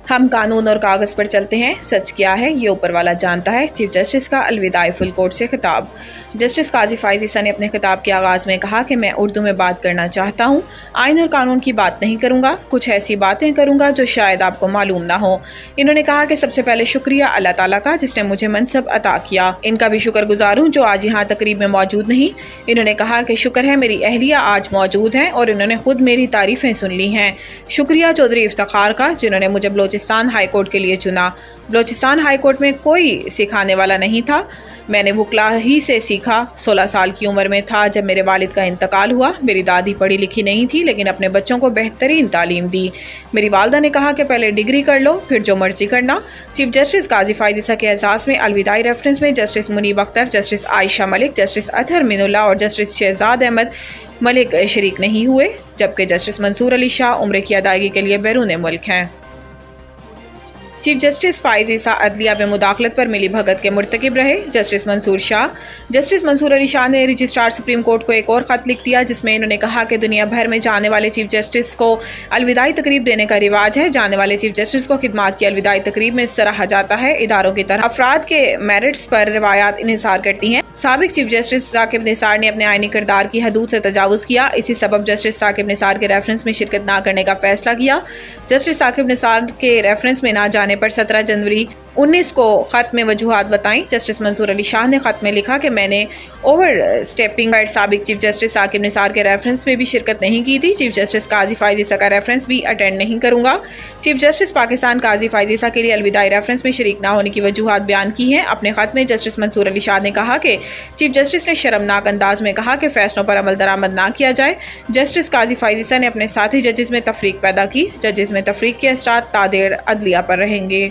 हम कानून और कागज़ पर चलते हैं, सच क्या है ये ऊपर वाला जानता है। चीफ जस्टिस का अलविदाई फुल कोर्ट से खिताब। जस्टिस काजी फाइज ईसा ने अपने खिताब के आगाज़ में कहा कि मैं उर्दू में बात करना चाहता हूँ, आइन और कानून की बात नहीं करूँगा, कुछ ऐसी बातें करूँगा जो शायद आपको मालूम ना हो। इन्होंने कहा कि सबसे पहले शुक्रिया अल्लाह ताला का जिसने मुझे मनसब अता किया, इनका भी शुक्रगुजार हूँ जो आज यहाँ तकरीब में मौजूद नहीं। इन्होंने कहा कि शुक्र है मेरी अहलिया आज मौजूद हैं और इन्होंने खुद मेरी तारीफ़ें सुन ली हैं। शुक्रिया चौधरी इफ्तिखार का जिन्होंने मुझे बलोचिस्तान हाई कोर्ट के लिए चुना। बलोचिस्तान हाई कोर्ट में कोई सिखाने वाला नहीं था, मैंने वकला ही से सीखा। 16 साल की उम्र में था जब मेरे वालिद का इंतकाल हुआ। मेरी दादी पढ़ी लिखी नहीं थी लेकिन अपने बच्चों को बेहतरीन तालीम दी। मेरी वालदा ने कहा कि पहले डिग्री कर लो फिर जो मर्जी करना। चीफ जस्टिस काजी फाइज ईसा के एजाज़ में अलविदाई रेफरेंस में justice Munib Akhtar, justice Ayesha Malik, justice Athar Minallah और जस्टिस शहजाद अहमद मलिक शरीक नहीं हुए, जबकि जस्टिस मंसूर अली शाह उम्र की अदायगी के लिए बैरून मुल्क हैं। चीफ जस्टिस फाइज ईसा अदलिया में मुदाखलत पर मिली भगत के मुर्तकिब रहे। जस्टिस मंसूर अली शाह ने रजिस्ट्रार सुप्रीम कोर्ट को एक और ख़त लिख दिया जिसमें इन्होंने कहा कि दुनिया भर में जाने वाले चीफ जस्टिस को अलविदाई तकरीब देने का रिवाज है। जाने वाले चीफ जस्टिस को खिदमात की अलविदाई तकरीब में सराहा जाता है। इदारों की तरह अफराद के मेरिट्स पर रिवायात इन्हिसार करती हैं। साबिक चीफ जस्टिस साकिब निसार ने अपने आइनी किरदार की हदूद से तजावुज़ किया। इसी सबब जस्टिस साकिब निसार के रेफरेंस में शिरकत न करने का फैसला किया। जस्टिस साकिब निसार के रेफरेंस में न जाने पर 17 जनवरी 19 को ख़त में वजूहात बताई। जस्टिस मंसूर अली शाह ने ख़त में लिखा कि मैंने ओवर स्टेपिंग पर साबिक चीफ जस्टिस साकिब निसार के रेफरेंस में भी शिरकत नहीं की थी। चीफ जस्टिस काजी फाइज ईसा का रेफरेंस भी अटेंड नहीं करूँगा। चीफ जस्टिस पाकिस्तान काजी फाइज ईसा के लिए अलविदाई रेफरेंस में शरीक ना होने की वजूहात बयान की हैं। अपने ख़त में जस्टिस मंसूर अली शाह ने कहा कि चीफ जस्टिस ने शर्मनाक अंदाज में कहा कि फ़ैसलों पर अमल दरामद ना किया जाए। जस्टिस काजी फाइज ईसा ने अपने साथी जजेस में तफरीक पैदा की। जजेस में तफरीक के असरात तादेर अदलिया पर रहेंगे।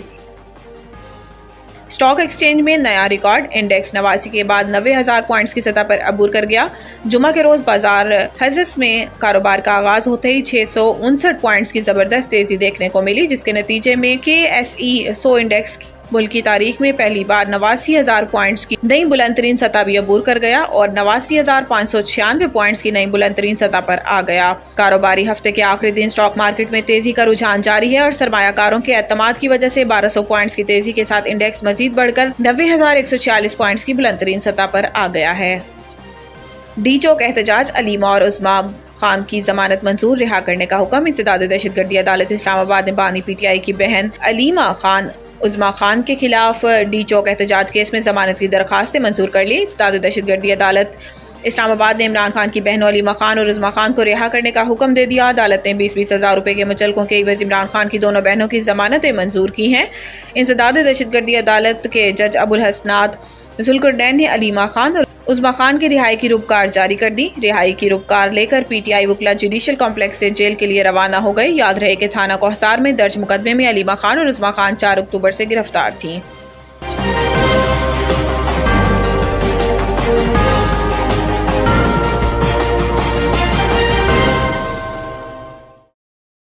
स्टॉक एक्सचेंज में नया रिकॉर्ड, इंडेक्स 89 के बाद 90,000 पॉइंट्स की सतह पर अबूर कर गया। जुमा के रोज़ बाजार हज़स में कारोबार का आगाज़ होते ही 659 पॉइंट्स की ज़बरदस्त तेज़ी देखने को मिली, जिसके नतीजे में KSE 100 इंडेक्स मुल्क की तारीख में पहली बार 89,000 पॉइंट्स की नई बुलंदतरीन सतह भी अबूर कर गया और 89,596 पॉइंट्स की नई बुलंदतरीन सतह पर आ गया। कारोबारी हफ्ते के आखिरी दिन स्टॉक मार्केट में तेजी का रुझान जारी है और सरमायाकारों के एतमाद की वजह से 1200 पॉइंट्स की तेजी के साथ इंडेक्स मजीद बढ़कर 90,146 पॉइंट्स की बुलंदतरीन सतह पर आ गया है। डी चौक एहतजाज, अलीमा और उस्मा खान की जमानत मंजूर, रिहा करने का हुक्म। इंसदाद दहशतगर्दी अदालत इस्लामाबाद ने बानी PTI की बहन अलीमा खान उस्मा खान के खिलाफ डी चौक एहतजाज केस में जमानत की दरखास्तें मंजूर कर ली। इंसदाद दहशतगर्दी अदालत इस्लामाबाद ने इमरान खान की बहनों अलीमा खान और उस्मा खान को रिहा करने का हुक्म दे दिया। अदालत ने 20-20 हज़ार रुपए के मुचलकों के एवज इमरान खान की दोनों बहनों की जमानतें मंजूर की हैं। इंसदाद दहशतगर्दी अदालत के जज अबुल हसनात जुल्कुरनैन ने अलीमा खान और उस्मा खान की रिहाई की रुपकार जारी कर दी। रिहाई की रुपकार लेकर PTI वकला जुडिशल कॉम्प्लेक्स से जेल के लिए रवाना हो गए। याद रहे कि थाना कोहसार में दर्ज मुकदमे में अलीमा खान और उस्मा खान 4 अक्टूबर से गिरफ्तार थीं।